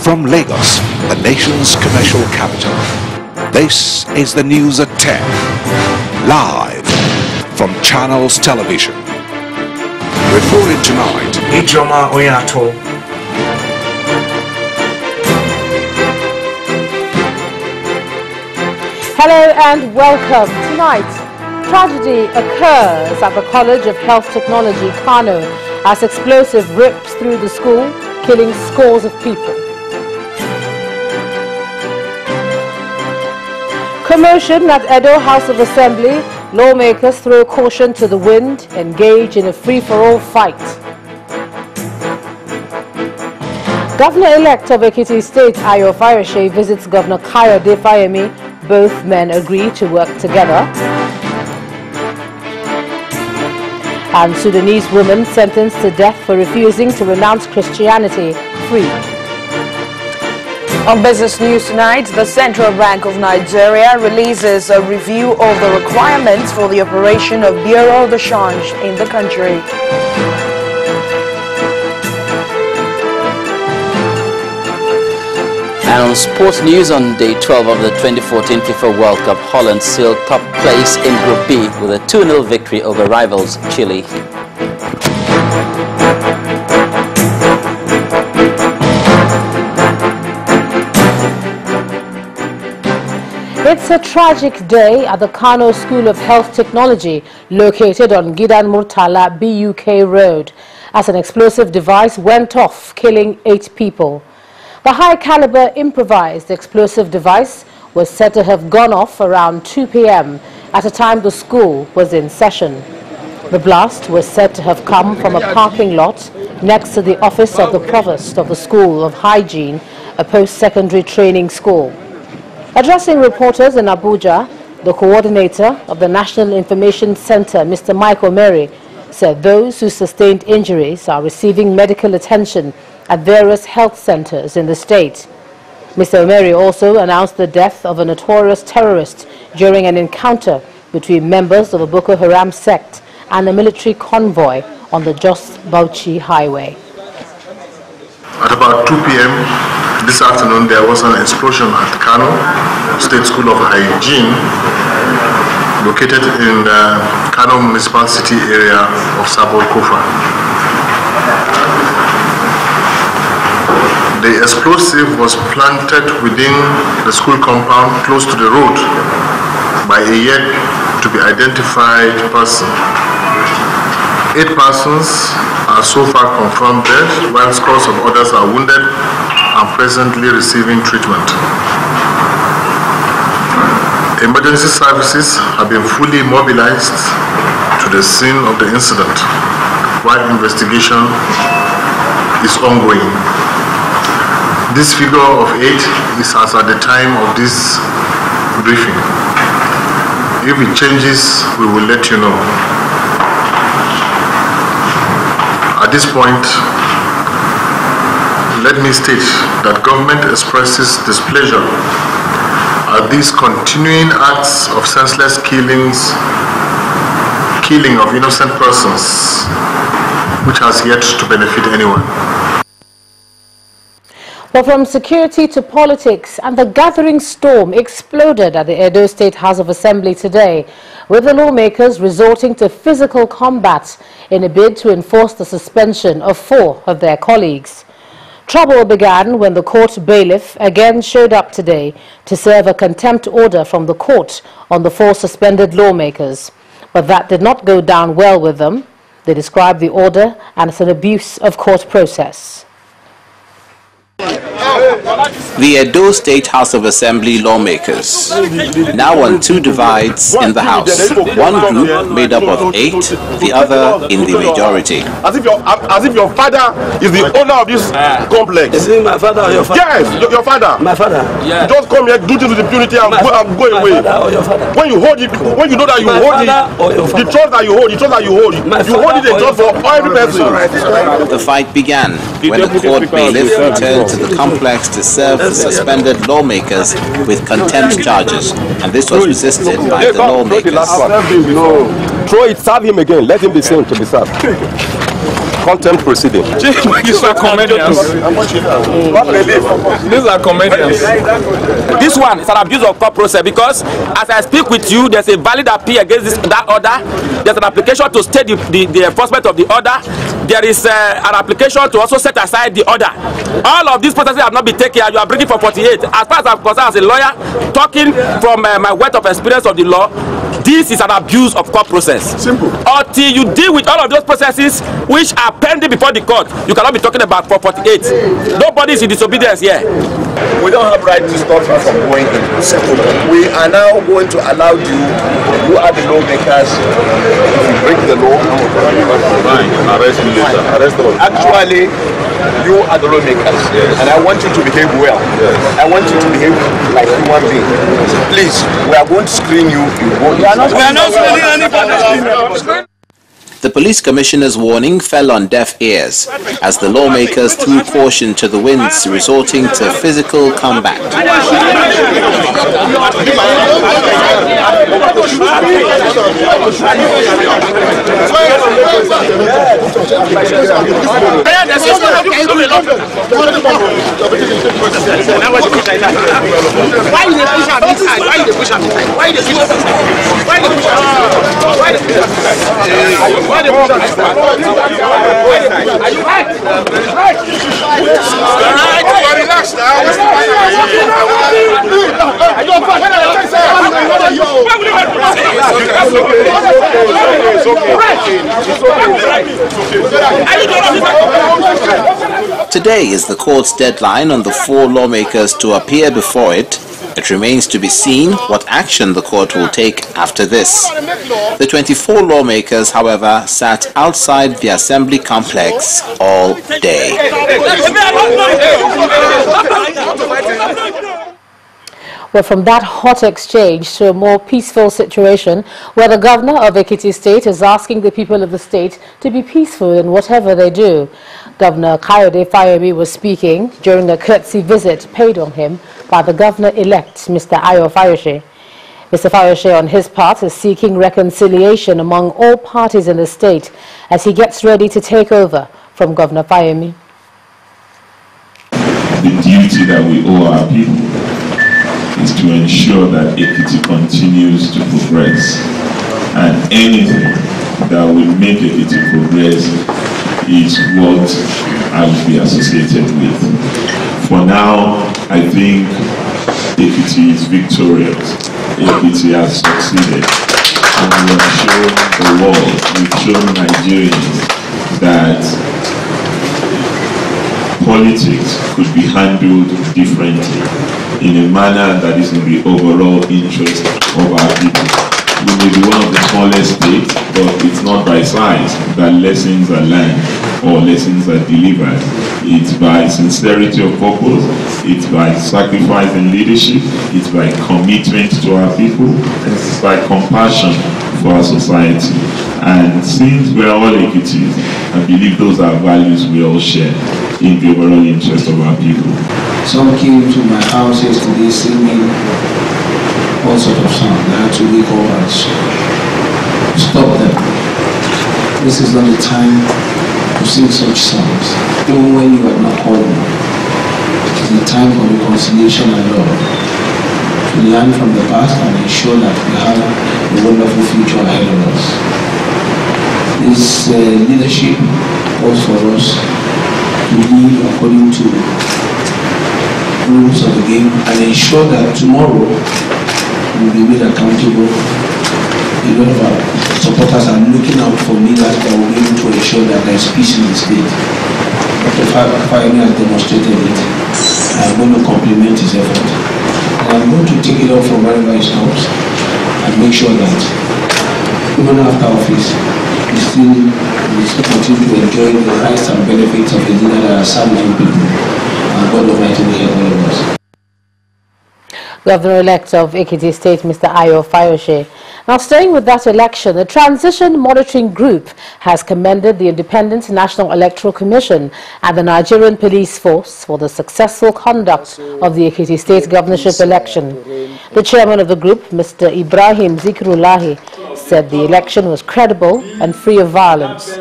From Lagos, the nation's commercial capital, this is the news at 10, live from Channels Television. Reporting tonight, Ijoma Oyato. Hello and welcome. Tonight, tragedy occurs at the College of Health Technology, Kano, as explosive rips through the school, killing scores of people. Commotion at Edo House of Assembly. Lawmakers throw caution to the wind, engage in a free-for-all fight. Governor-elect of Ekiti State, Ayo Fayoshe, visits Governor Kayode Fayemi. Both men agree to work together. And Sudanese woman sentenced to death for refusing to renounce Christianity, free. On business news tonight, the Central Bank of Nigeria releases a review of the requirements for the operation of Bureau de Change in the country. And on sports news, on day 12 of the 2014 FIFA World Cup, Holland sealed top place in Group B with a 2-0 victory over rivals Chile. It's a tragic day at the Kano School of Health Technology, located on Gidan Murtala BUK Road, as an explosive device went off, killing 8 people. The high-caliber improvised explosive device was said to have gone off around 2 p.m. at a time the school was in session. The blast was said to have come from a parking lot next to the office of the provost of the School of Hygiene, a post-secondary training school. Addressing reporters in Abuja, the coordinator of the National Information Center, Mr. Michael Mary, said those who sustained injuries are receiving medical attention at various health centers in the state. Mr. Mary also announced the death of a notorious terrorist during an encounter between members of a Boko Haram sect and a military convoy on the Jos-Bauchi highway. At about 2 p.m. this afternoon, there was an explosion at Kano State School of Hygiene, located in the Kano Municipal City area of Sabo Kofa. The explosive was planted within the school compound close to the road by a yet to be identified person. 8 persons are so far confirmed dead, while scores of others are wounded and presently receiving treatment. Emergency services have been fully mobilized to the scene of the incident, while investigation is ongoing. This figure of 8 is as at the time of this briefing. If it changes, we will let you know. At this point, let me state that government expresses displeasure at these continuing acts of senseless killing of innocent persons, which has yet to benefit anyone. But from security to politics, and the gathering storm exploded at the Edo State House of Assembly today, with the lawmakers resorting to physical combat in a bid to enforce the suspension of 4 of their colleagues. Trouble began when the court bailiff again showed up today to serve a contempt order from the court on the 4 suspended lawmakers. But that did not go down well with them. They described the order as an abuse of court process. The Edo State House of Assembly lawmakers, now on 2 divides in the House. One group made up of 8, the other in the majority. As if your father is the owner of this complex. Is it my father or your father? Yes, your father. My father. Yeah. Just come here, do things with impunity and go away. When you hold it, when you know that you hold it, the trust that you hold, you hold it a trust for every person. The fight began when the court bailiff returned to the complex to serve the suspended lawmakers with contempt charges, and this was resisted by the lawmakers. Throw it, serve him again, let him be sent to be served. contempt proceeding. These are comedians. These are comedians. This one is an abuse of court process because as I speak with you, there's a valid appeal against that order. There's an application to stay the enforcement of the order. There is an application to also set aside the order. All of these processes have not been taken. You are bringing for 48. As far as I'm concerned as a lawyer, talking from my wealth of experience of the law, this is an abuse of court process. Simple. Until you deal with all of those processes which are pending before the court, you cannot be talking about 448. Nobody is in disobedience here. We don't have right to stop you from going in. We are now going to allow you, who are the lawmakers, if you break the law, Arrest me later. Arrest them. actually, you are the lawmakers, and I want you to behave well. I want you to behave like human being. Please, we are going to screen you. We are not screening anybody. The police commissioner's warning fell on deaf ears as the lawmakers threw caution to the winds, resulting to physical combat. Today is the court's deadline on the 4 lawmakers to appear before it. It remains to be seen what action the court will take after this. The 24 lawmakers, however, sat outside the assembly complex all day. Well, from that hot exchange to a more peaceful situation where the governor of Ekiti State is asking the people of the state to be peaceful in whatever they do. Governor Kayode Fayemi was speaking during a courtesy visit paid on him by the governor-elect, Mr. Ayo Fayose. Mr. Fayose, on his part, is seeking reconciliation among all parties in the state as he gets ready to take over from Governor Fayemi. The duty that we owe our people is to ensure that Ekiti continues to progress, and anything that will make Ekiti progress is what I will be associated with. For now, I think Ekiti is victorious. Ekiti has succeeded, and we have shown the world, we've shown Nigerians that politics could be handled differently in a manner that is in the overall interest of our people. We may be one of the smallest states, but it's not by size that lessons are learned or lessons are delivered. It's by sincerity of purpose, it's by sacrifice in leadership, it's by commitment to our people, and it's by compassion for our society. And since we are all Ekitis, I believe those are values we all share in the overall interest of our people. Some came to my house yesterday singing all sorts of songs. I had to wake up and stop them. This is not the time to sing such songs, even when you are not calling. It is the time for reconciliation and love, to learn from the past and ensure that we have a wonderful future ahead of us. This leadership calls for us to live according to rules of the game and ensure that tomorrow we will be made accountable. A lot of our supporters are looking out for leaders that will be able to ensure that there is peace in the state. Dr. Fayemi has demonstrated it. I'm going to compliment his effort. And I'm going to take it up from wherever he stops and make sure that even after office, we still continue to enjoy the rights and benefits of the leader that are serving people. And God Almighty will help all of us. Governor-elect of Ekiti State, Mr. Ayo Fayose. Now, staying with that election, the Transition Monitoring Group has commended the Independent National Electoral Commission and the Nigerian Police Force for the successful conduct of the Ekiti State governorship election. The chairman of the group, Mr. Ibrahim Zikrulahi, said the election was credible and free of violence.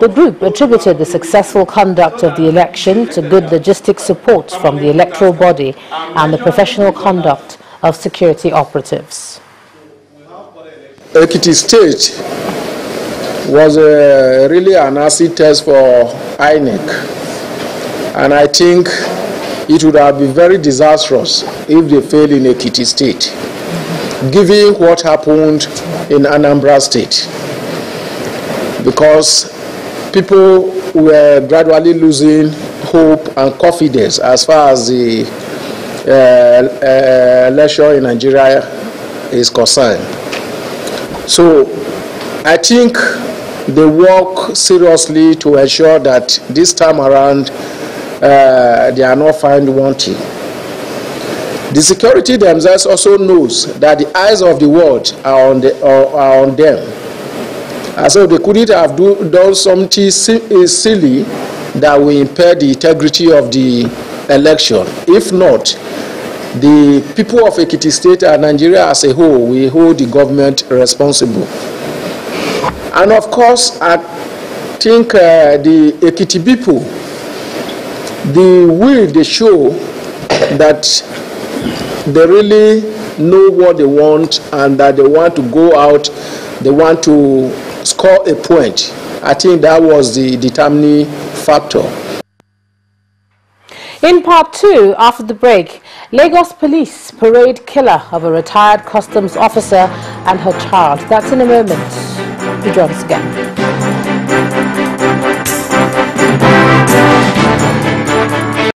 The group attributed the successful conduct of the election to good logistic support from the electoral body and the professional conduct of security operatives. Ekiti State was really an acid test for INEC, and I think it would have been very disastrous if they failed in Ekiti State, given what happened in Anambra State, because people were gradually losing hope and confidence as far as the election in Nigeria is concerned. So I think they work seriously to ensure that this time around they are not found wanting. The security themselves also knows that the eyes of the world are on them. And so they couldn't have done something silly that will impair the integrity of the election. If not, the people of Ekiti State and Nigeria as a whole will hold the government responsible. And of course, I think the Ekiti people, the will they show that they really know what they want and that they want to go out, they want to score a point. I think that was the determining factor. In part 2, after the break, Lagos police parade killer of a retired customs officer and her child. That's in a moment. Do join us again.